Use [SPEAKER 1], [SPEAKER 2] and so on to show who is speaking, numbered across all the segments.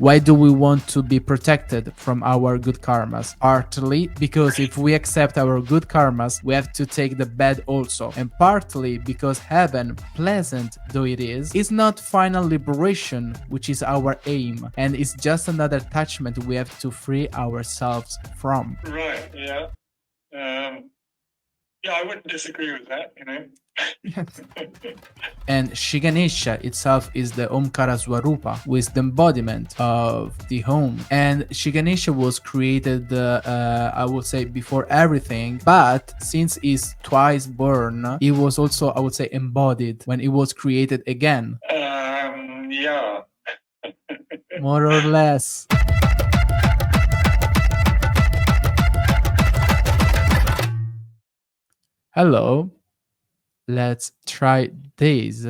[SPEAKER 1] Why do we want to be protected from our good karmas? Partly because if we accept our good karmas, we have to take the bad also. And partly because heaven, pleasant though it is not final liberation, which is our aim, and it's just another attachment we have to free ourselves from.
[SPEAKER 2] Right, yeah. I wouldn't disagree with that,
[SPEAKER 1] And Shri Ganesha itself is the Omkara Swarupa, with the embodiment of the home. And Shri Ganesha was created, I would say, before everything, but since he's twice born, he was also, I would say, embodied when he was created again.
[SPEAKER 2] Yeah.
[SPEAKER 1] More or less. Hello. Let's try this.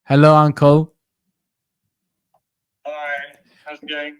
[SPEAKER 1] Hello, Uncle.
[SPEAKER 2] Hi, how's it going?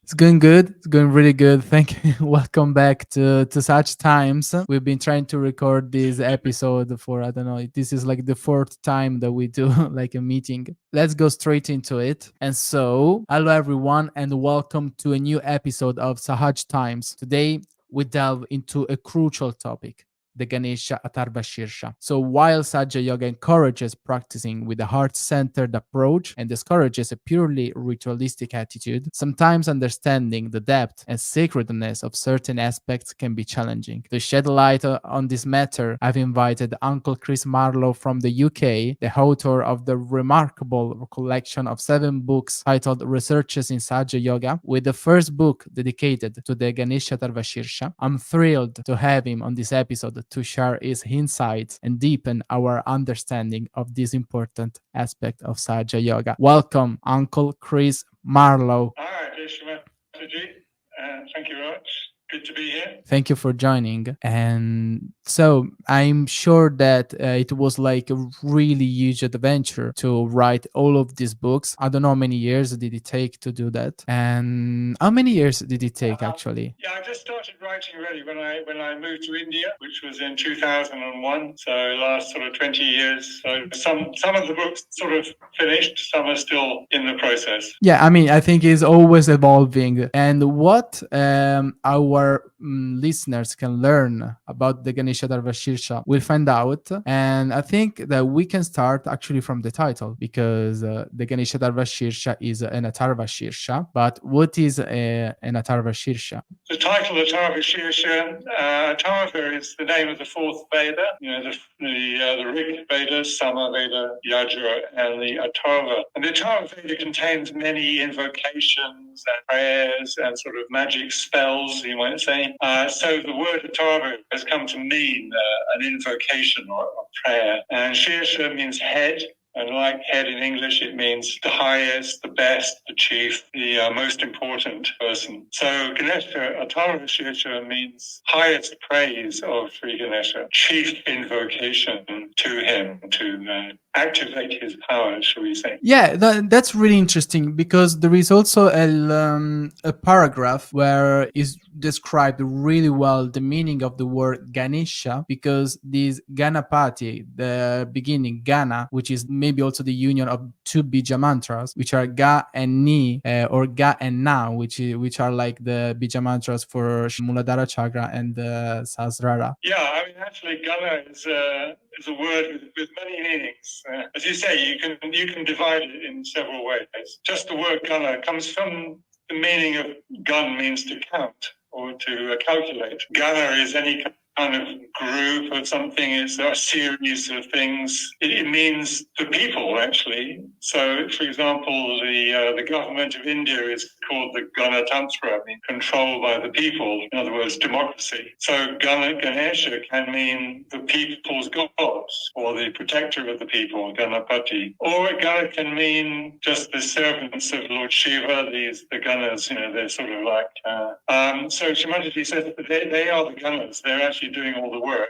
[SPEAKER 1] It's going good. It's going really good. Thank you. Welcome back to Such Times. We've been trying to record this episode for, I don't know, this is like the fourth time that we do like a meeting. Let's go straight into it. And so, hello everyone, and welcome to a new episode of Sahaja Times. Today, we delve into a crucial topic: the Ganesha Atharva Sheersha. So while Sahaja Yoga encourages practicing with a heart-centered approach and discourages a purely ritualistic attitude, sometimes understanding the depth and sacredness of certain aspects can be challenging. To shed light on this matter, I've invited Uncle Chris Marlow from the UK, the author of the remarkable collection of 7 books titled Researches in Sahaja Yoga, with the first book dedicated to the Ganesha Atharva Sheersha. I'm thrilled to have him on this episode to share his insights and deepen our understanding of this important aspect of Sahaja Yoga. Welcome, Uncle Chris Marlow.
[SPEAKER 2] Hi, thank you very much. Good to be here.
[SPEAKER 1] Thank you for joining. And so I'm sure that it was like a really huge adventure to write all of these books. I don't know how many years did it take to do that, and how many years did it take actually?
[SPEAKER 2] Yeah, I just started writing really when I moved to India, which was in 2001. So last sort of 20 years. So some of the books sort of finished, some are still in the process.
[SPEAKER 1] Yeah, I mean, I think it's always evolving. And what our listeners can learn about the Ganesha Atharva Sheersha, we'll find out. And I think that we can start actually from the title, because the Ganesha Atharva Sheersha is an Atharva Sheersha. But what is an Atharva Sheersha?
[SPEAKER 2] The title Atharva Sheersha, Atharva is the name of the fourth Veda, the Rig Veda, Sama Veda, Yajur, and the Atharva. And the Atharva Veda contains many invocations and prayers and sort of magic spells, you might say. So the word Atharva has come to mean an invocation or a prayer. And Sheersha means head. And like head in English, it means the highest, the best, the chief, the most important person. So Ganesha Atharva Sheersha means highest praise of Sri Ganesha, chief invocation to him, to activate his power, shall we say.
[SPEAKER 1] Yeah, that's really interesting, because there is also a paragraph where is described really well the meaning of the word Ganesha, because this Ganapati, the beginning Gana, which is maybe also the union of 2 bija mantras, which are Ga and Ni, or Ga and Na, which are like the bija mantras for Muladhara chakra and the Sahasrara.
[SPEAKER 2] Yeah, I mean, actually, Gana is a word with many meanings. As you say, you can divide it in several ways. Just the word Gana comes from the meaning of gun means to count or to calculate. Gana is any kind of group or something. It's a series of things. It means the people, actually. So, for example, the government of India is called the Ganatantra, controlled by the people. In other words, democracy. So Ganesha can mean the people's gods, or the protector of the people, Ganapati. Or Gana can mean just the servants of Lord Shiva, the Ganas, they're sort of like... So Shimantaji says that they are the Ganas. They're actually doing all the work.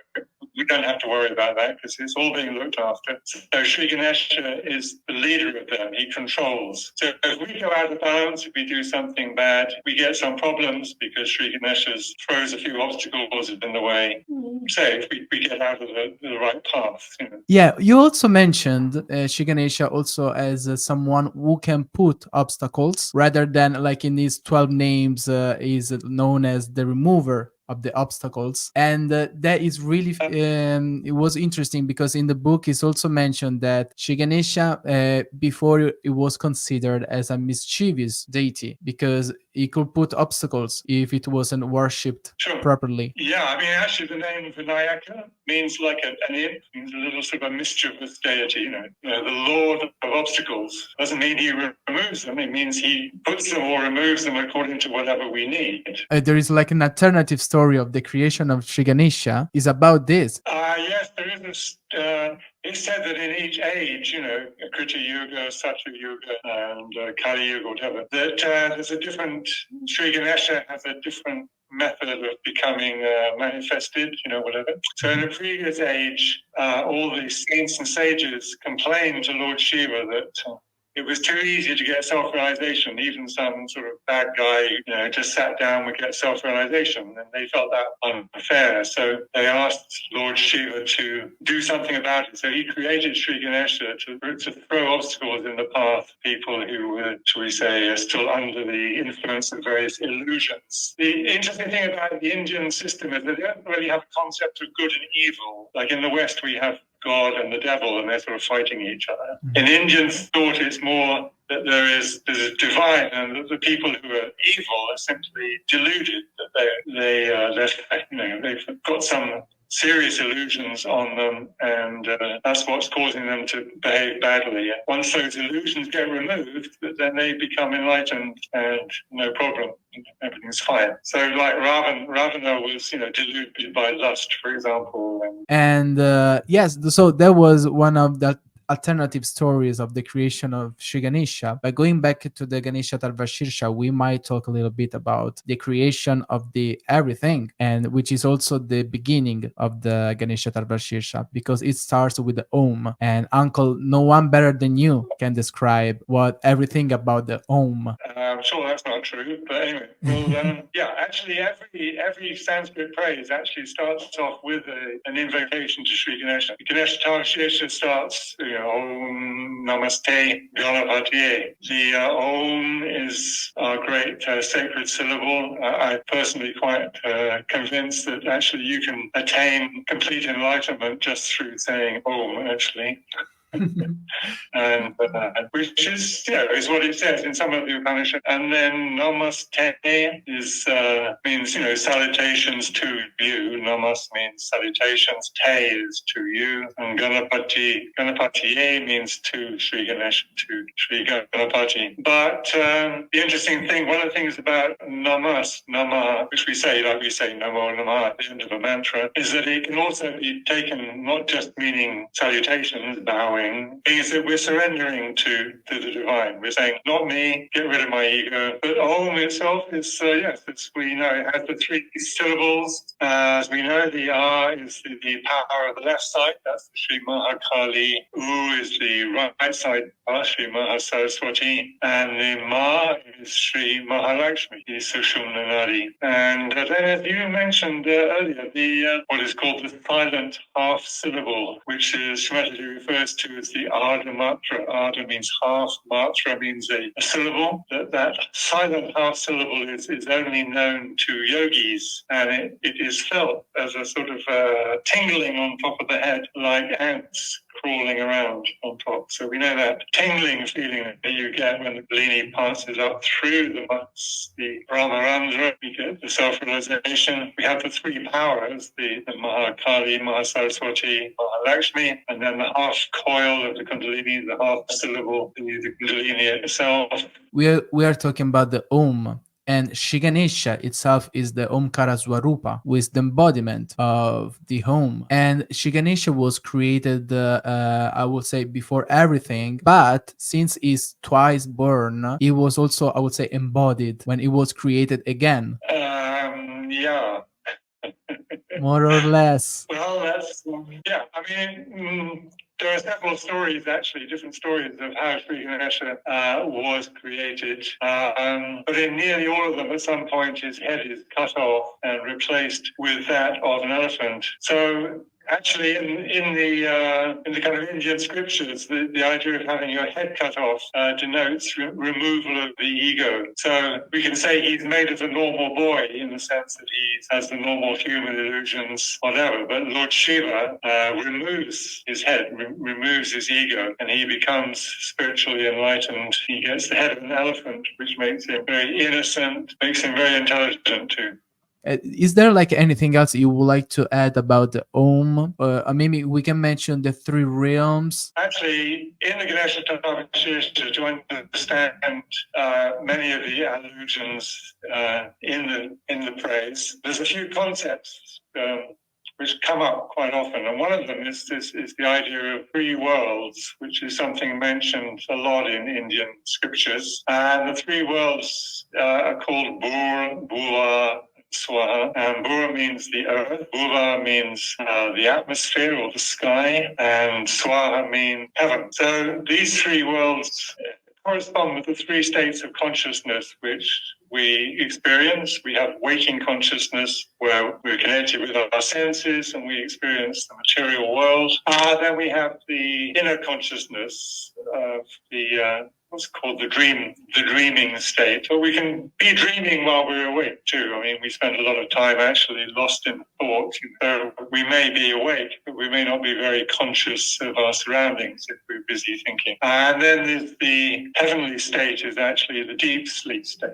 [SPEAKER 2] we don't have to worry about that because it's all being looked after. So Shri Ganesha is the leader of them. He controls. So if we go out of balance, if we do something bad, we get some problems because Shri Ganesha throws a few obstacles in the way. Say, if we get out of the right path. You know.
[SPEAKER 1] Yeah, you also mentioned Shri Ganesha also as someone who can put obstacles rather than like in these 12 names is known as the remover of the obstacles, and that is really it was interesting because in the book it's also mentioned that Shri Ganesha before it was considered as a mischievous deity because he could put obstacles if it wasn't worshipped properly.
[SPEAKER 2] Yeah, I mean, actually, the name Vinayaka means like an imp, means a little sort of a mischievous deity. The lord of obstacles doesn't mean he removes them. It means he puts them or removes them according to whatever we need.
[SPEAKER 1] There is like an alternative story of the creation of Shri Ganesha is about this.
[SPEAKER 2] Yes, there is this. It's said that in each age, Krita Yuga, Satya Yuga, and Kali Yuga, whatever, that there's a different. Shri Ganesha has a different method of becoming manifested, whatever. So in the previous age, all the saints and sages complained to Lord Shiva that it was too easy to get self-realization. Even some sort of bad guy, just sat down would get self-realization, and they felt that unfair. So they asked Lord Shiva to do something about it. So he created Shri Ganesha to throw obstacles in the path of people who were, shall we say, are still under the influence of various illusions. The interesting thing about the Indian system is that they don't really have a concept of good and evil. Like in the West, we have God and the devil, and they're sort of fighting each other. In Indian thought, it's more that there's a divine, and that the people who are evil are simply deluded, that they've got some serious illusions on them, and that's what's causing them to behave badly. Once those illusions get removed, then they become enlightened and no problem. Everything's fine. So like Ravana was, deluded by lust, for example.
[SPEAKER 1] And yes, so that was one of the alternative stories of the creation of Shri Ganesha. But going back to the Ganesha Atharva Sheersha, we might talk a little bit about the creation of the everything, and which is also the beginning of the Ganesha Atharva Sheersha because it starts with the Om. And Uncle, no one better than you can describe what everything about the Om.
[SPEAKER 2] I'm sure that's not true, but anyway, actually, every Sanskrit praise actually starts off with an invocation to Shri Ganesha. Ganesha Atharva Sheersha starts, Om Namaste Ganapatiye. The Om is our great sacred syllable. I'm personally quite convinced that actually you can attain complete enlightenment just through saying Om, actually. And which is what it says in some of the Upanishads. And then Namaste means salutations to you. Namas means salutations. Te is to you. And Ganapatiye means to Shri Ganesha, to Shri Ganapati. But the interesting thing, one of the things about Namaha, which we say Namo Namaha at the end of a mantra, is that it can also be taken not just meaning salutations, bowing, is that we're surrendering to the divine. We're saying, not me, get rid of my ego. But Om itself is, we know it has the three syllables. As we know, the R is the power of the left side. That's the Shri Mahakali. U is the right side, Shri Mahasaraswati. And the Ma is Shri Mahalakshmi, the Sushumna Nadi. And then, as you mentioned earlier, the what is called the silent half syllable, which is Shrimati refers to as the Ardha Matra. Ardha means half, Matra means a syllable. That silent half syllable is only known to yogis, and it is felt as a sort of tingling on top of the head, like ants crawling around on top. So we know that tingling feeling that you get when the Kundalini passes up through the Brahmarandra, we get the self-realization. We have the three powers, the Mahakali, Mahasaraswati, Mahalakshmi, and then the half coil of the Kundalini, the half syllable, the Kundalini itself.
[SPEAKER 1] We are talking about the Om. And Shri Ganesha itself is the Omkara Swarupa, who is the embodiment of the Om. And Shri Ganesha was created, I would say, before everything. But since he's twice born, he was also, I would say, embodied when he was created again.
[SPEAKER 2] Yeah.
[SPEAKER 1] More or less.
[SPEAKER 2] Well, that's yeah. I mean, there are several stories, actually, different stories of how Shri Ganesha was created. But in nearly all of them, at some point, his head is cut off and replaced with that of an elephant. So actually, in the kind of Indian scriptures, the idea of having your head cut off denotes removal of the ego. So we can say he's made as a normal boy in the sense that he has the normal human illusions, whatever. But Lord Shiva removes his head, removes his ego, and he becomes spiritually enlightened. He gets the head of an elephant, which makes him very innocent, makes him very intelligent too.
[SPEAKER 1] Is there like anything else you would like to add about the Om? Maybe we can mention the three realms.
[SPEAKER 2] Actually, in the Ganesha Atharva Sheersha, to understand many of the allusions in the praise, there's a few concepts which come up quite often, and one of them is the idea of three worlds, which is something mentioned a lot in Indian scriptures. And the three worlds are called Bhur, Bhuva, Swaha, and Bhura means the earth, Bhuva means the atmosphere or the sky, and Swaha means heaven. So these three worlds correspond with the three states of consciousness which we experience. We have waking consciousness, where we're connected with our senses and we experience the material world. Then we have the inner consciousness of the what's called the dreaming state. But we can be dreaming while we're awake too. I mean, we spend a lot of time actually lost in thought. So we may be awake, but we may not be very conscious of our surroundings if we're busy thinking. And then there's the heavenly state, is actually the deep sleep state.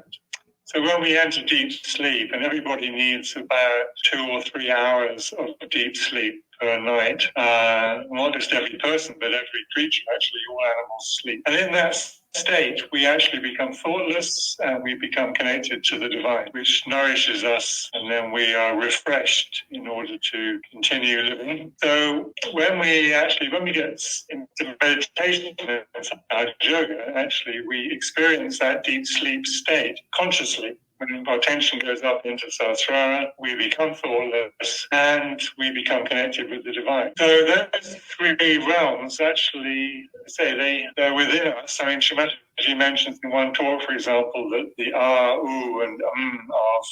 [SPEAKER 2] So when we enter deep sleep, and everybody needs about 2 or 3 hours of deep sleep per night, not just every person, but every creature, actually, all animals sleep. And in that state, we actually become thoughtless and we become connected to the divine, which nourishes us, and then we are refreshed in order to continue living. So when we get into meditation and Sahaja Yoga, actually we experience that deep sleep state consciously. When our attention goes up into Sahasrara, we become thoughtless and we become connected with the divine. So those three realms actually they're within us. I mean, Shri mentions in one talk, for example, that the R, U, and of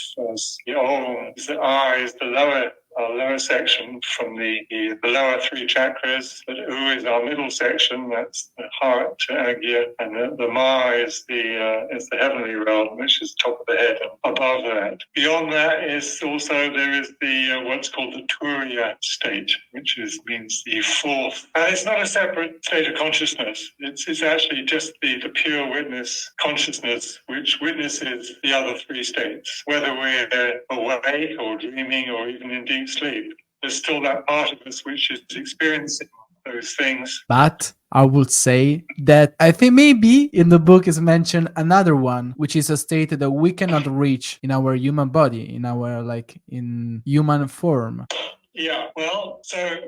[SPEAKER 2] the Om is the R is the lower section from the lower three chakras. The U is our middle section, that's the heart to Agya, and the Ma is the heavenly realm, which is top of the head and above that. Beyond that is also there is the what's called the Turiya state, which means the fourth. And it's not a separate state of consciousness. It's actually just the pure witness consciousness, which witnesses the other three states, whether we're awake or dreaming or even in deep sleep. There's still that part of us which is experiencing those things.
[SPEAKER 1] But I would say that I think maybe in the book is mentioned another one, which is a state that we cannot reach in our human body, in our in human form.
[SPEAKER 2] Yeah, well,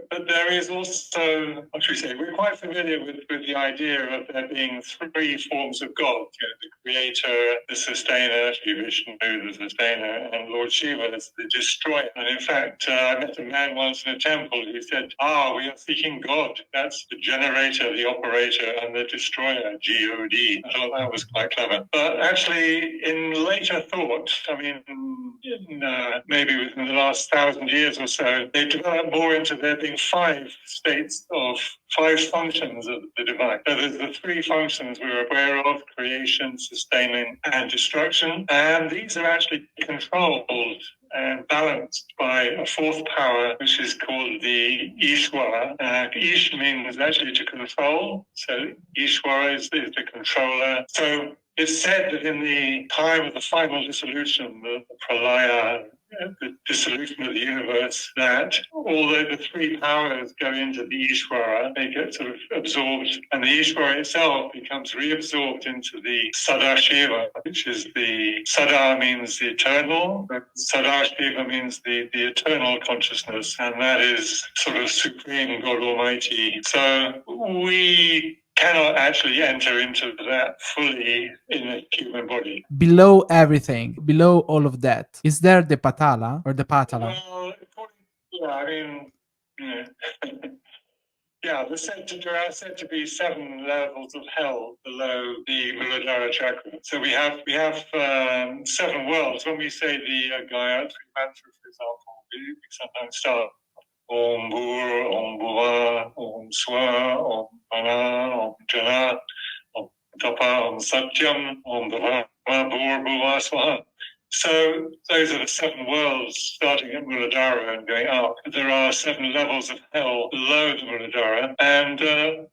[SPEAKER 2] but there is also, what should we say, we're quite familiar with the idea of there being three forms of God, the creator, the sustainer, Shri Vishnu, the sustainer, and Lord Shiva as the destroyer. And in fact, I met a man once in a temple who said, we are seeking God. That's the generator, the operator, and the destroyer, G-O-D. I thought that was quite clever. But actually, in later thought, I mean, maybe within the last 1,000 years or so, they developed more into there being five functions of the divine. So there's the three functions we're aware of: creation, sustaining, and destruction. And these are actually controlled and balanced by a fourth power, which is called the Ishwara. Ish means actually to control. So Ishwara is the controller. So it's said that in the time of the final dissolution, the pralaya, the dissolution of the universe, that although the three powers go into the Ishvara, they get sort of absorbed, and the Ishvara itself becomes reabsorbed into the Sadashiva, which is the Sada means the eternal, but Sadashiva means the eternal consciousness, and that is sort of supreme God Almighty. So we cannot actually enter into that fully in a human body.
[SPEAKER 1] Below everything, below all of that, is there the Patala or the Patala?
[SPEAKER 2] Well, I mean, Yeah. Yeah, there are said to be 7 levels of hell below the Muladhara chakra. So we have 7 worlds. When we say the Gayatri mantra, for example, we sometimes start Om Bhur, Om Bhuva, Om Swa, Om Mana, Om Jana, Om Tapa, Om Satyam, Om Brahma, Bhur, Bhuva, Swaha. So those are the 7 worlds starting at Muladhara and going up. There are 7 levels of hell below the Muladhara, and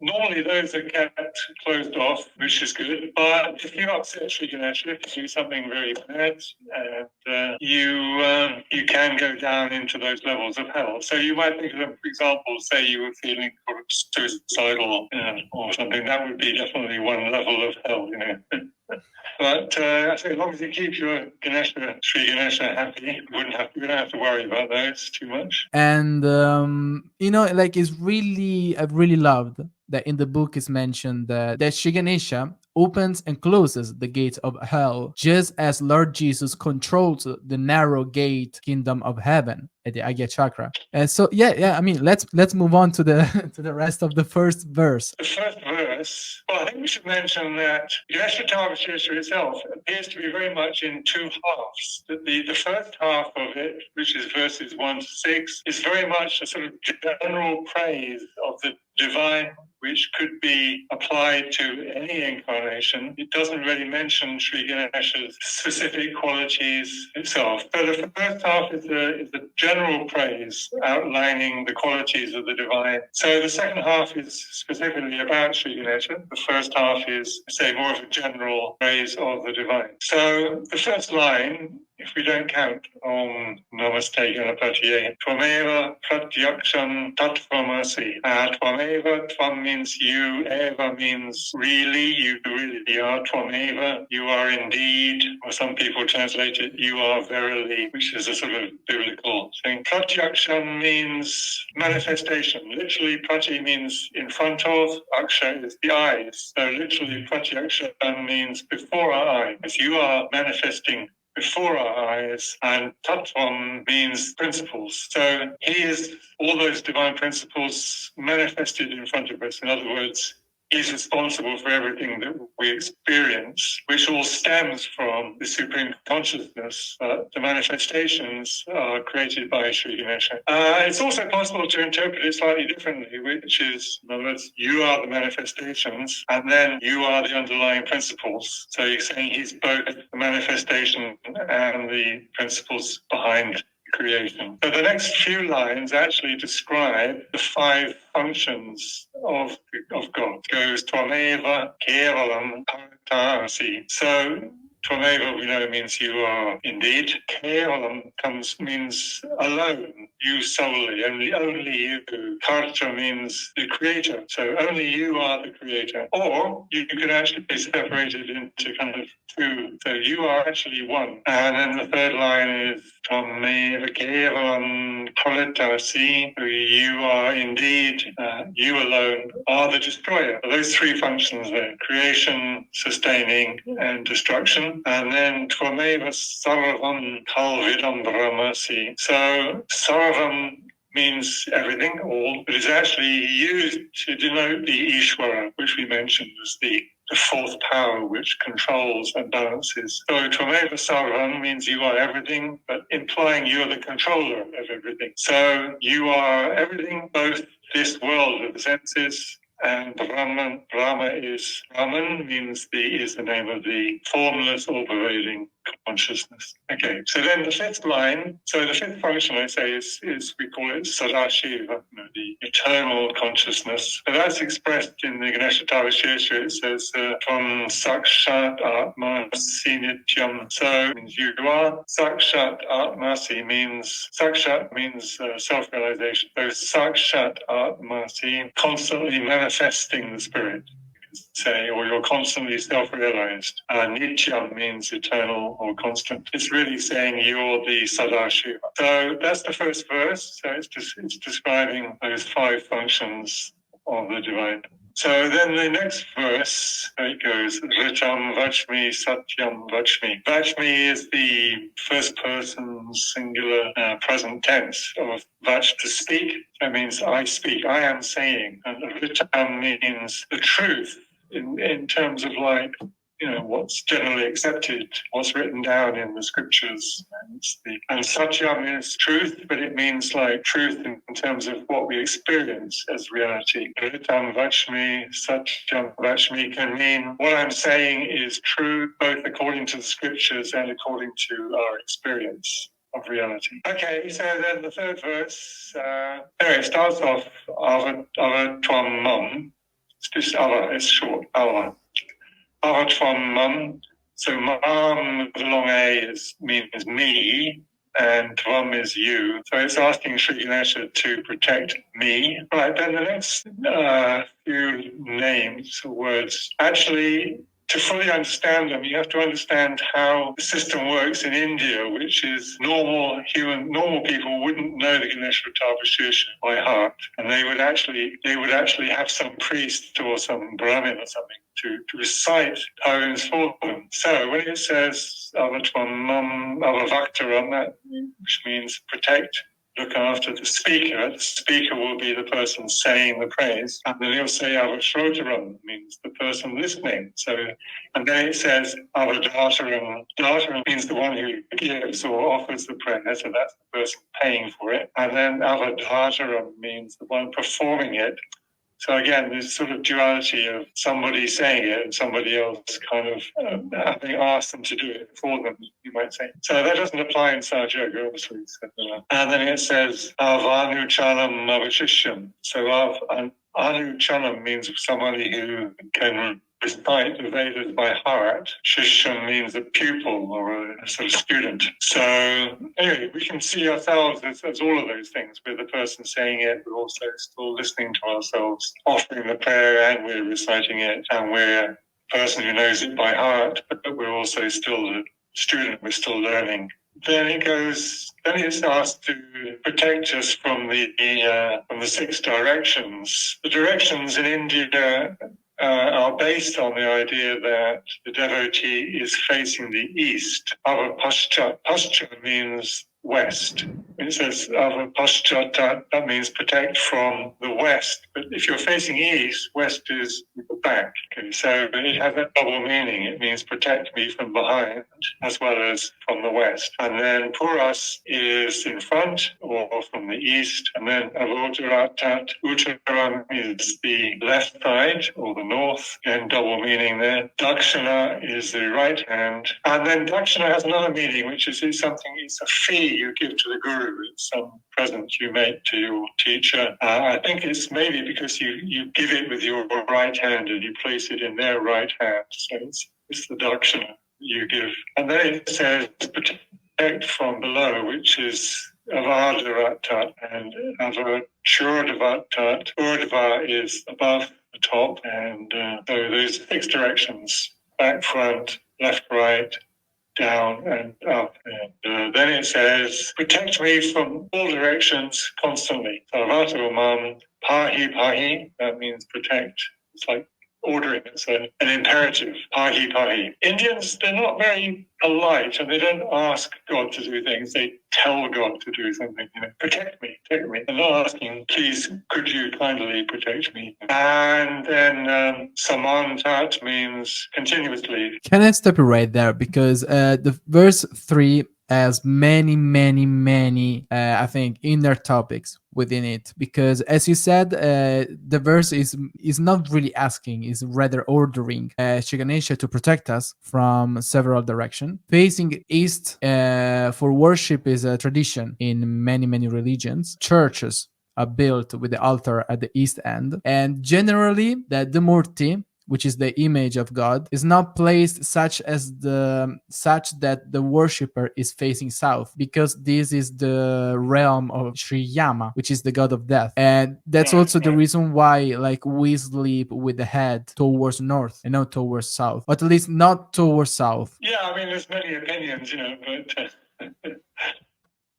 [SPEAKER 2] normally those are kept closed off, which is good. But if you upset Shri Ganesha, if you do something very bad, and you can go down into those levels of hell. So you might think of them, for example, say you were feeling sort of suicidal or something. That would be definitely one level of hell, But I think as long as you keep your Sri Ganesha happy, you don't have to worry about those too much.
[SPEAKER 1] And like I've really loved that in the book is mentioned that Shri Ganesha opens and closes the gates of hell, just as Lord Jesus controls the narrow gate kingdom of heaven at the Agya chakra. And so I mean, let's move on to the to the rest of the first verse.
[SPEAKER 2] The first verse, well, I think we should mention that Ganesha Atharva Sheersha itself appears to be very much in 2 halves. The first half of it, which is verses 1 to 6, is very much a sort of general praise of the divine, which could be applied to any incarnation. It doesn't really mention Sri Ganesha's specific qualities itself. So the first half is a general praise outlining the qualities of the divine. So the second half is specifically about Sri Ganesha. The first half is, say, more of a general praise of the divine. So the first line, if we don't count Om Namaste Ganapatiye, Tvameva Pratyaksham Tattvamasi. Tvameva, Tvam means you, Eva means really, you really are. Tvameva, you are indeed, or some people translate it, you are verily, which is a sort of biblical thing. Pratyaksham means manifestation. Literally, Prati means in front of, Aksha is the eyes. So literally, Pratyaksham means before our eyes. You are manifesting before our eyes, and Tattvam means principles. So he is all those divine principles manifested in front of us. In other words, he's responsible for everything that we experience, which all stems from the supreme consciousness. The manifestations are created by Shri Ganesha. It's also possible to interpret it slightly differently, which is, in other words, you are the manifestations, and then you are the underlying principles. So you're saying he's both the manifestation and the principles behind creation. So the next few lines actually describe the 5 functions of God. It goes Tvameva Kevalam Paratasi. So Tvameva, we know, means you are indeed. Kevalam means alone, you solely, only you. Karta means the creator. So only you are the creator. Or you can actually be separated into kind of 2. So you are actually one. And then the third line is Tvameva Kevalam Paratasi. You are indeed, you alone are the destroyer. Those 3 functions there: creation, sustaining, and destruction. And then Tvameva Sarvam Kalvidam Brahmasi. So Sarvam means everything, all, but is actually used to denote the Ishvara, which we mentioned as the 4th power which controls and balances. So Tvameva Sarvam means you are everything, but implying you're the controller of everything. So you are everything, both this world of the senses and Brahman. Brahman means is the name of the formless, all-pervading consciousness. Okay, so then the 5th line, so the 5th function I say is we call it Sadashiva, the eternal consciousness. So that's expressed in the Ganesha Atharva Sheersha. It says from Sakshat Atmasi Nityam. So means you are. Sakshat Atmasi means self-realization. So Sakshat Atmasi, constantly manifesting the spirit, say, or you're constantly self-realized. Nityam means eternal or constant. It's really saying you're the Sadashiva. So that's the first verse. So it's describing those 5 functions of the divine. So then the next verse, it goes, Ritam Vachmi Satyam Vachmi. Vachmi is the first person singular present tense of Vach, to speak. That means I speak, I am saying. And ritam means the truth in terms of like, what's generally accepted, what's written down in the scriptures. And satyam means truth, but it means like truth in terms of what we experience as reality. Ritam vachmi, satyam vachmi can mean what I'm saying is true, both according to the scriptures and according to our experience of reality. Okay, so then the third verse, anyway, it starts off, ava tvam mum. It's just ava, it's short, ava. Ava tvam mum. So mum with a long A means me, and tvam is you. So it's asking Shri Ganesha to protect me. Right, then the next few names or words, actually, to fully understand them, you have to understand how the system works in India, which is normal people wouldn't know the Ganesha Atharva Sheersha by heart, and they would actually have some priest or some Brahmin or something to recite poems for them. So when it says Avatvam Avavaktaram, that which means protect, look after the speaker will be the person saying the praise. And then he'll say Avashrotaram, means the person listening. So, and then it says Avadhataram. Dhataram means the one who gives or offers the prayer. So that's the person paying for it. And then Avadhataram means the one performing it. So again, there's sort of duality of somebody saying it and somebody else kind of having asked them to do it for them, you might say. So that doesn't apply in Sahaja Yoga, obviously. And then it says, Avanuchalam Avashishyam. So Anuchalam means somebody who can recite the Vedas by heart. Shishyam means a pupil or a sort of student. So anyway, we can see ourselves as all of those things, with the person saying it, but also still listening to ourselves, offering the prayer, and we're reciting it, and we're a person who knows it by heart, but we're also still a student, we're still learning. Then it's asked to protect us from the 6 directions. The directions in India are based on the idea that the devotee is facing the east. Avapashcha. Pascha means west. It says Avapashcha, that means protect from the west. But if you're facing east, west is the back. Okay, so it has that double meaning. It means protect me from behind as well as from the west. And then Puras is in front or from the east. And then Avotaratat, Uttaram is the left side or the north, and double meaning there. Dakshina is the right hand. And then Dakshina has another meaning, which is it's a fee you give to the guru. It's some present you make to your teacher. I think it's maybe because you give it with your right hand and you place it in their right hand. So it's the Dakshina you give. And then it says protect from below, which is Avadaratat and Avachurdavatat. Urdhva is above the top, and so there's 6 directions: back, front, left, right, down, and up. And then it says, protect me from all directions constantly. Sarvata Mam Pahi Pahi, that means protect. It's like ordering. It's an imperative. Pahi Pahi. Indians, they're not very polite, and they don't ask God to do things. They tell God to do something. Protect me, protect me. They're not asking, please, could you kindly protect me? And then Samantat means continuously.
[SPEAKER 1] Can I stop you right there? Because the verse 3 has many, I think, inner topics within it. Because as you said, the verse is not really asking, is rather ordering Shri Ganesha to protect us from several directions. Facing east for worship is a tradition in many religions. Churches are built with the altar at the east end, and generally the murti, which is the image of God, is not placed such that the worshipper is facing south, because this is the realm of Sri Yama, which is the god of death. And that's also the reason why like we sleep with the head towards north and not towards south, or at least not towards south.
[SPEAKER 2] Yeah, I mean, there's many opinions, but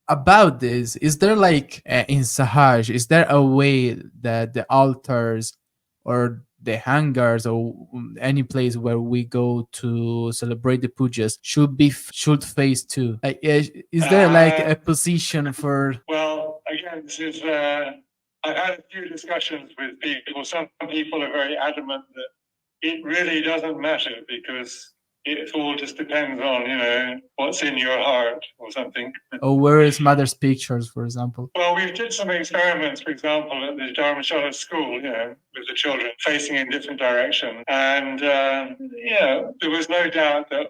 [SPEAKER 1] About this, is there like in Sahaj, is there a way that the altars or the hangars or any place where we go to celebrate the pujas should face to? Like, is there like a position for?
[SPEAKER 2] Well, again, this is I've had a few discussions with people. Some people are very adamant that it really doesn't matter because it all just depends on, what's in your heart or something.
[SPEAKER 1] Or where is mother's pictures, for example?
[SPEAKER 2] Well, we did some experiments, for example, at the Dharmshala school, with the children facing in different directions. And, there was no doubt that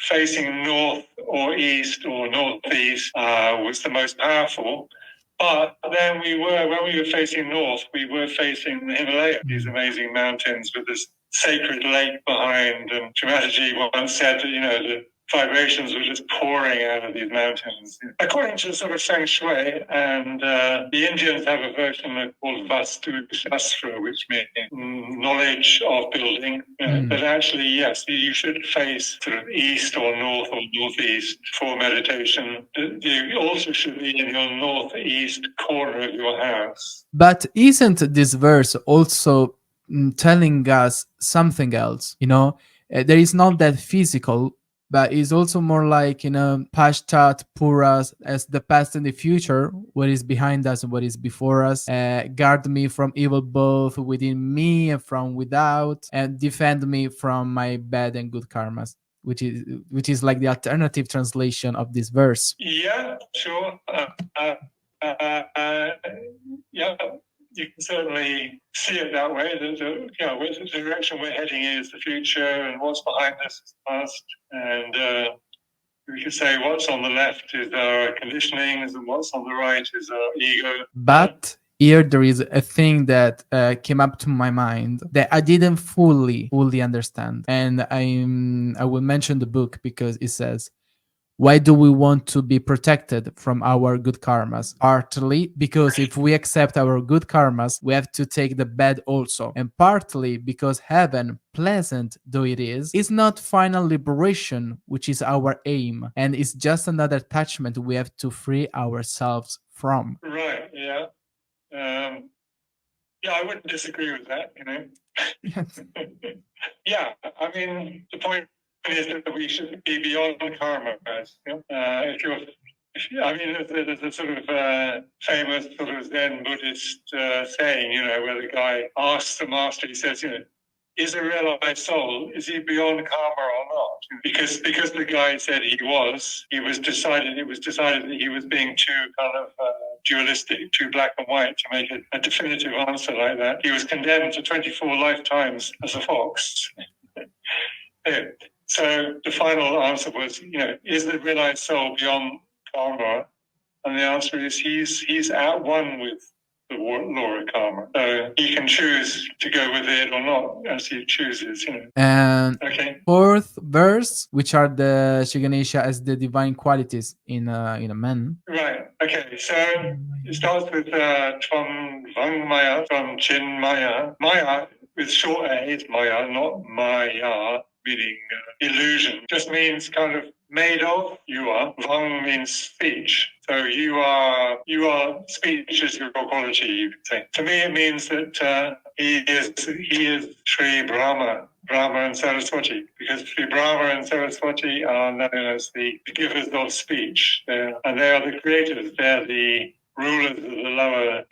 [SPEAKER 2] facing north or east or northeast was the most powerful. But then when we were facing north, we were facing the Himalaya, these amazing mountains with this sacred lake behind. And Shrimataji once said that, the vibrations were just pouring out of these mountains. According to sort of Feng Shui, and the Indians have a version called Vastu Shastra, which means knowledge of building. But actually, yes, you should face sort of east or north or northeast for meditation. You also should be in your northeast corner of your house.
[SPEAKER 1] But isn't this verse also telling us something else? There is not that physical, but it's also more like, Pashtat Puras, as the past and the future, what is behind us and what is before us. Guard me from evil both within me and from without, and defend me from my bad and good karmas. Which is like the alternative translation of this verse.
[SPEAKER 2] Yeah, sure. Yeah, you can certainly see it that way. The direction we're heading is the future, and what's behind us is the past. And we could say what's on the left is our conditionings, and what's on the right is our ego.
[SPEAKER 1] But here there is a thing that came up to my mind that I didn't fully understand, and I will mention the book because it says, why do we want to be protected from our good karmas? Partly because if we accept our good karmas, we have to take the bad also. And partly because heaven, pleasant though it is not final liberation, which is our aim. And it's just another attachment we have to free ourselves from.
[SPEAKER 2] Right, yeah. I wouldn't disagree with that,
[SPEAKER 1] Yes.
[SPEAKER 2] Yeah, I mean, the point is that we should be beyond karma, guys. There's a sort of famous sort of Zen Buddhist saying, where the guy asks the master, he says, is a realized soul, is he beyond karma or not? Because the guy said it was decided that he was being too kind of dualistic, too black and white to make a definitive answer like that. He was condemned to 24 lifetimes as a fox. Yeah. So the final answer was, is the realized soul beyond karma? And the answer is he's at one with the law of karma. So he can choose to go with it or not as he chooses.
[SPEAKER 1] And
[SPEAKER 2] okay.
[SPEAKER 1] Fourth verse, which are the Shri Ganesha as the divine qualities in a man.
[SPEAKER 2] Right. Okay. So it starts with Tvam Vang Maya, from Chin Maya. Maya with short A is Maya, not Maya, meaning illusion. Just means kind of made of. You are. Vang means speech. So you are. Speech is your quality. You could say. To me, it means that he is Sri Brahma and Saraswati, because Sri Brahma and Saraswati are known as the givers of speech, and they are the creators. They're the rulers of the lower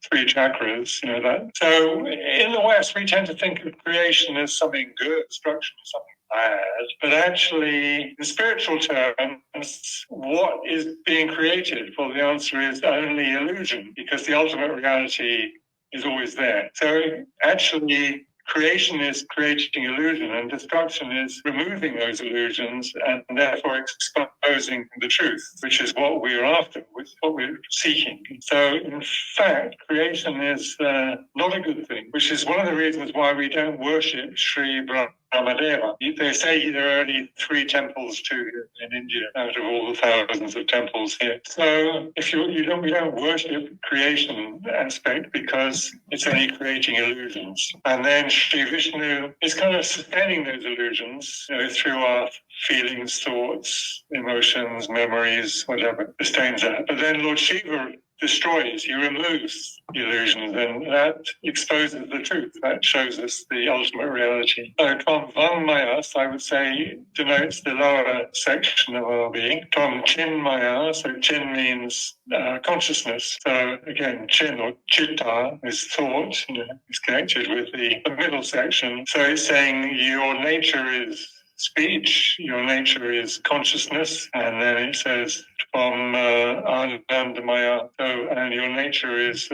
[SPEAKER 2] three chakras. That. So in the West, we tend to think of creation as something good, destruction as something bad. But actually, in spiritual terms, what is being created? Well, the answer is only illusion, because the ultimate reality is always there. So actually, creation is creating illusion, and destruction is removing those illusions and therefore exposing the truth, which is what we're after, which is what we're seeking. So, in fact, creation is not a good thing, which is one of the reasons why we don't worship Sri Brahmadeva. They say there are only 3 temples in India out of all the thousands of temples here. So, we don't worship creation aspect because it's only creating illusions, and then Sri Vishnu is kind of sustaining those illusions, through our feelings, thoughts, emotions, memories, whatever, sustains that. But then Lord Shiva destroys, he removes the illusions, and that exposes the truth. That shows us the ultimate reality. So Tvam Vam Mayas, I would say, denotes the lower section of our being. Tvam Chin Maya, so Chin means consciousness. So again, Chin or Chitta is thought, is connected with the middle section. So it's saying your nature is speech, your nature is consciousness, and then it says from Anandamaya, and your nature is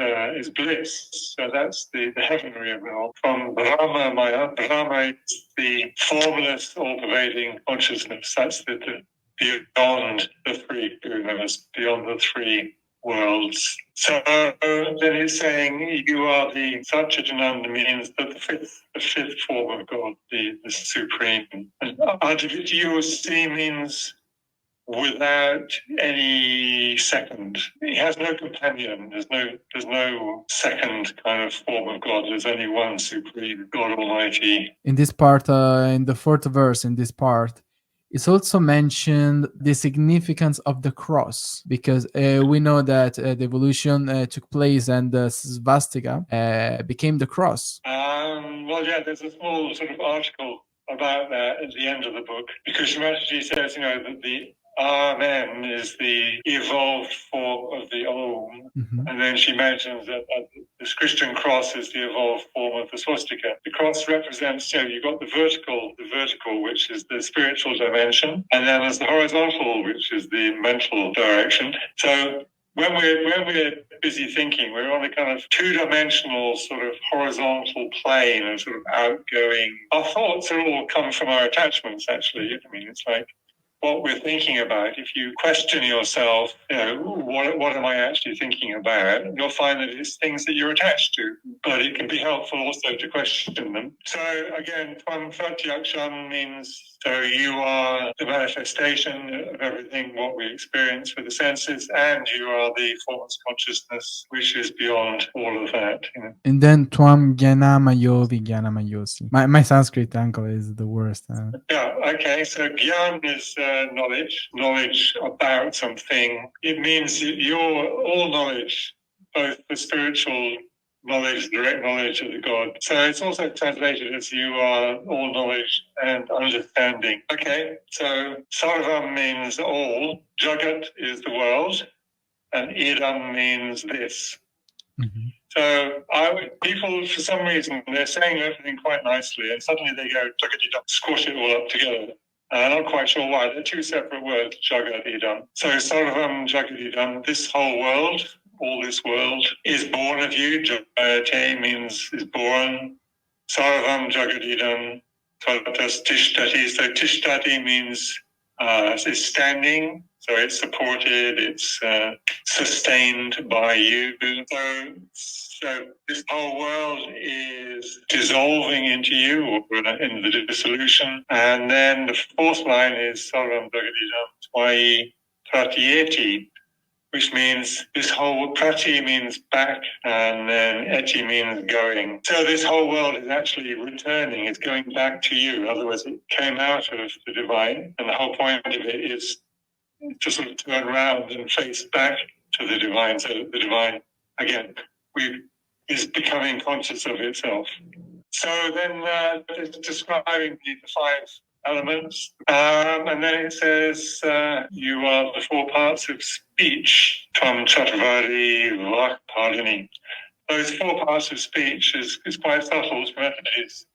[SPEAKER 2] bliss. So that's the heavenly realm. From Brahma Maya, Brahma is the formless, all-pervading consciousness. That's the beyond the three gunas, beyond the three worlds. So then it's saying you are the Satchitananda, means that the fifth form of God, the supreme. And Adivityosi means without any second. He has no companion. There's no second kind of form of God. There's only one supreme God Almighty.
[SPEAKER 1] In this part, in the fourth verse, in this part, it's also mentioned the significance of the cross, because we know that the evolution took place and the svastika became the cross.
[SPEAKER 2] Well, yeah, there's a small sort of article about that at the end of the book, because Shri says, that the Amen is the evolved form of the Om, and then she mentions that this Christian cross is the evolved form of the swastika. The cross represents, you've got the vertical, which is the spiritual dimension, and then there's the horizontal, which is the mental direction. So when we're busy thinking, we're on a kind of two-dimensional sort of horizontal plane of sort of outgoing. Our thoughts are all come from our attachments, actually. I mean, it's like what we're thinking about. If you question yourself, what am I actually thinking about? You'll find that it's things that you're attached to, but it can be helpful also to question them. So again, Tvam Pratyakshan means so you are the manifestation of everything what we experience with the senses, and you are the formless consciousness which is beyond all of that.
[SPEAKER 1] And then Tvam Gyanamayovi Gyanamayosi. My Sanskrit uncle is the worst.
[SPEAKER 2] Yeah, okay. So Gyan is knowledge about something. It means you're all knowledge, both the spiritual knowledge, direct knowledge of the God. So it's also translated as you are all knowledge and understanding. Okay, so Sarvam means all, Jagat is the world, and Idam means this. Mm-hmm. So people, for some reason, they're saying everything quite nicely, and suddenly they go, Jagat-idam, squash it all up together. I'm not quite sure why. They're two separate words, Jagat-idam. So Sarvam Jagat-idam, this whole world, all this world, is born of you. Jagate means is born. Sarvam Jagat-idam, Tatas Tishtati. So Tishtati means is standing. So it's supported, it's sustained by you. So this whole world is dissolving into you, or in the dissolution. And then the fourth line is Sarvam Jagadidam Tvai Pratyeti, which means this whole prati means back, and then eti means going. So this whole world is actually returning, it's going back to you. In other words, it came out of the divine, and the whole point of it is to sort of turn around and face back to the divine. So the divine, again, is becoming conscious of itself. So then it's describing the five elements. And then it says, you are the four parts of speech. Tvam Chatvari Vakpadini. Those four parts of speech is quite subtle. It's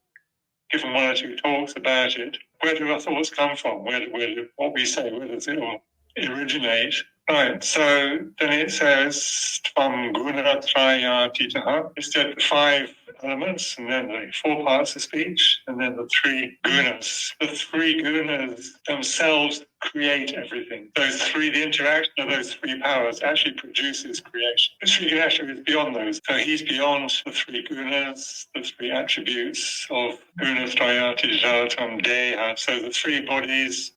[SPEAKER 2] given one or two talks about it. Where do our thoughts come from? Where do what we say, where does it all originate? Right, so then it says Tvam Gunatraya Titaha. It's the five elements, and then the four parts of speech, and then the three gunas. The three gunas themselves create everything. The interaction of those three powers actually produces creation. Shri Ganesha is beyond those. So he's beyond the three gunas, the three attributes of Gunatrayati Jatam Deha. So the three bodies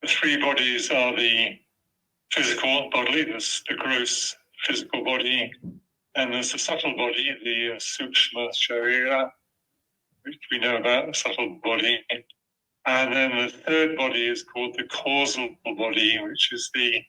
[SPEAKER 2] are the physical bodily, there's the gross physical body, and there's the subtle body, the sukshma sharira, which we know about, the subtle body. And then the third body is called the causal body, which is the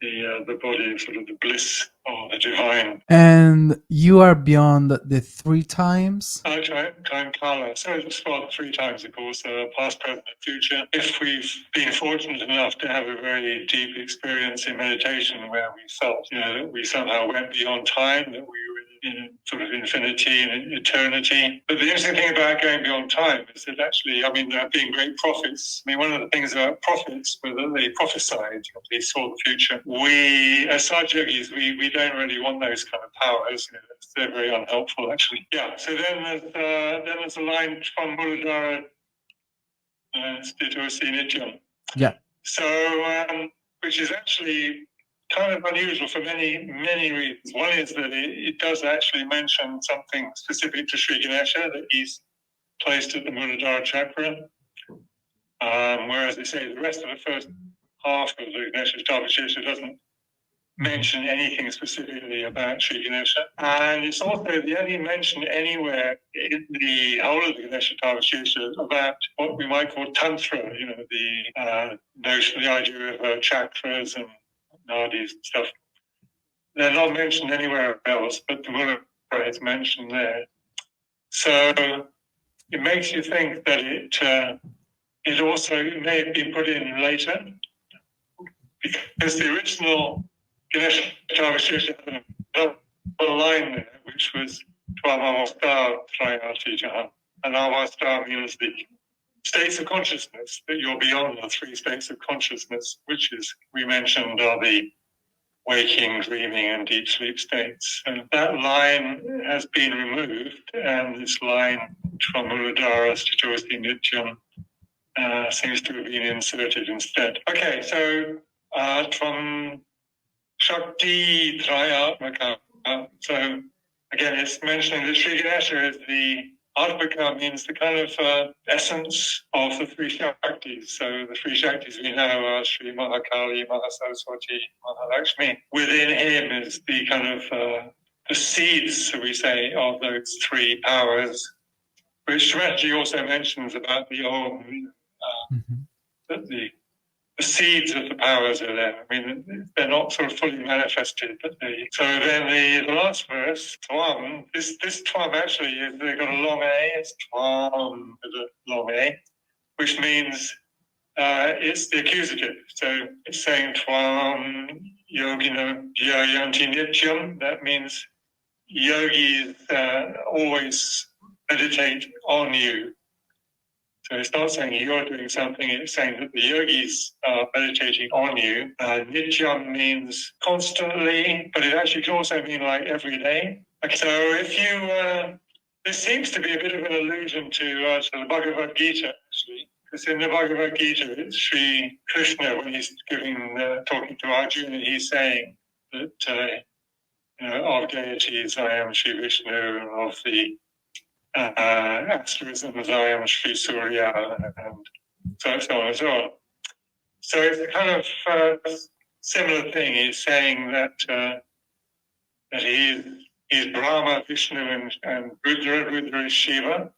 [SPEAKER 2] body of sort of the bliss or the divine.
[SPEAKER 1] And you are beyond the three times?
[SPEAKER 2] Time Kala. So it's spelled three times, of course, past, present, and future. If we've been fortunate enough to have a very deep experience in meditation where we felt, that we somehow went beyond time, that we were in sort of infinity and eternity. But the interesting thing about going beyond time is that actually, there have been great prophets. One of the things about prophets was that they prophesied, they saw the future. We, as Sahaja Yogis, we don't really want those kind of powers. They're very unhelpful, actually. Yeah, so then there's a line from Muladhara Stitosi Nityam.
[SPEAKER 1] Yeah.
[SPEAKER 2] So, which is actually kind of unusual for many, many reasons. One is that it does actually mention something specific to Shri Ganesha, that he's placed at the Muladhara chakra. Whereas they say the rest of the first half of the Ganesha Atharva Sheersha doesn't mention anything specifically about Shri Ganesha. And it's also the only mention anywhere in the whole of the Ganesha Atharva Sheersha about what we might call Tantra, the notion, the idea of chakras and nadis and stuff. They're not mentioned anywhere else, but the Muladhara is mentioned there. So it makes you think that it also may have been put in later, because the original Ganesha Atharva Sheersha had a line there, which was Tvamavastha Trayati Jahan. And Avastha means the states of consciousness, that you're beyond the three states of consciousness, which is, we mentioned, are the waking, dreaming, and deep sleep states. And that line has been removed, and this line from Muladhara Stitosi Nityam seems to have been inserted instead. Okay, so from Shakti Trayatmaka. So again, it's mentioning that Shri Ganesha is the Atmaka, means the kind of essence of the three Shaktis. So the three Shaktis we know are Shri Mahakali, Mahasaraswati, Mahalakshmi. Within him is the kind of the seeds, so we say, of those three powers, which Shreji also mentions about the Om, that the seeds of the powers are there. They're not sort of fully manifested, but so then the last verse, Twam, this Twam actually, they've got a long A, it's Twam with a long A, which means it's the accusative. So it's saying Twam Yogina Yayanti Nityam. That means yogis always meditate on you. So it's not saying you're doing something, it's saying that the yogis are meditating on you. Nityam means constantly, but it actually can also mean like every day. Okay, so if you, this seems to be a bit of an allusion to the Bhagavad Gita, actually. Because in the Bhagavad Gita, it's Sri Krishna, when he's talking to Arjuna, he's saying that, of deities, I am Sri Vishnu, and of the asterisms, I am Sri Surya, and so on and so on. So it's a kind of similar thing. He's saying that he's Brahma, Vishnu, and Rudra. Rudra is Shiva.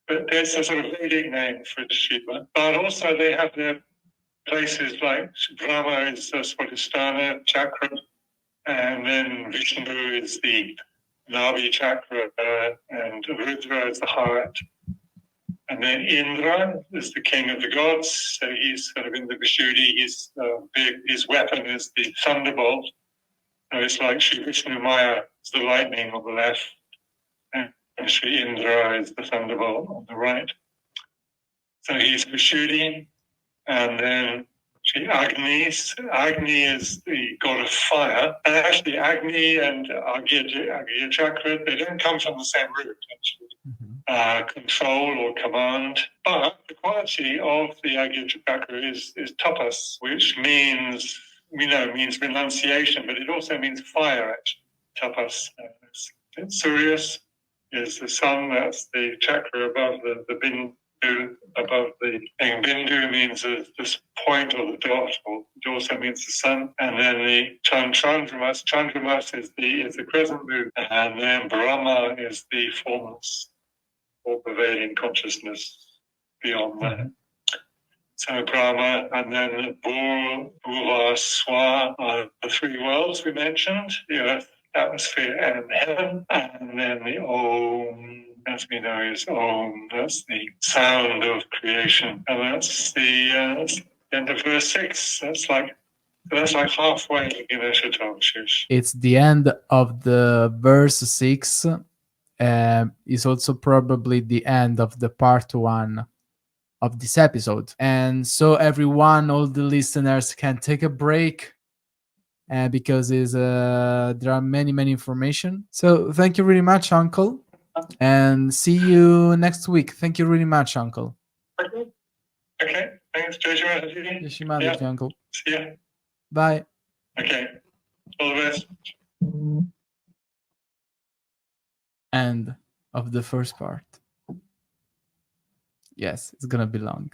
[SPEAKER 2] But there's a sort of Vedic name for Shiva. But also they have their places like Brahma is the Swadhisthana chakra, and then Vishnu is the Navi chakra, and Rudra is the heart. And then Indra is the king of the gods, so he's sort of in the Vishuddhi, his weapon is the thunderbolt. So it's like Sri Vishnu Maya is the lightning on the left, and Sri Indra is the thunderbolt on the right. So he's Vishuddhi, and then Sri Agni. Agni is the god of fire. And actually, Agni and Agya Chakra, they don't come from the same root, actually. Control or command. But the quality of the Agya Chakra is tapas, which means, means renunciation, but it also means fire, actually. Tapas. Suryas is the sun, that's the chakra above the bindu. Above the thing. Bindu means this point or the dot, or it also means the sun. And then the Chandramas. Chandramas is the crescent moon. And then Brahma is the formless or prevailing consciousness beyond that. So Brahma, and then Bhuvaswa are the three worlds we mentioned, the earth, atmosphere, and heaven. And then the Om, as we know, is Om. That's the sound of creation. And that's the end of verse 6. That's like halfway in Ganesha Atharva Sheersha.
[SPEAKER 1] It's the end of the verse 6. Is also probably the end of the part 1 of this episode. And so everyone, all the listeners can take a break because there are many information. So thank you really much, Uncle. And see you next week. Thank you really much, Uncle.
[SPEAKER 2] Okay. Thanks,
[SPEAKER 1] Yoshimaru, Uncle.
[SPEAKER 2] See ya.
[SPEAKER 1] Bye.
[SPEAKER 2] Okay. All the best.
[SPEAKER 1] End of the first part. Yes, it's gonna be long.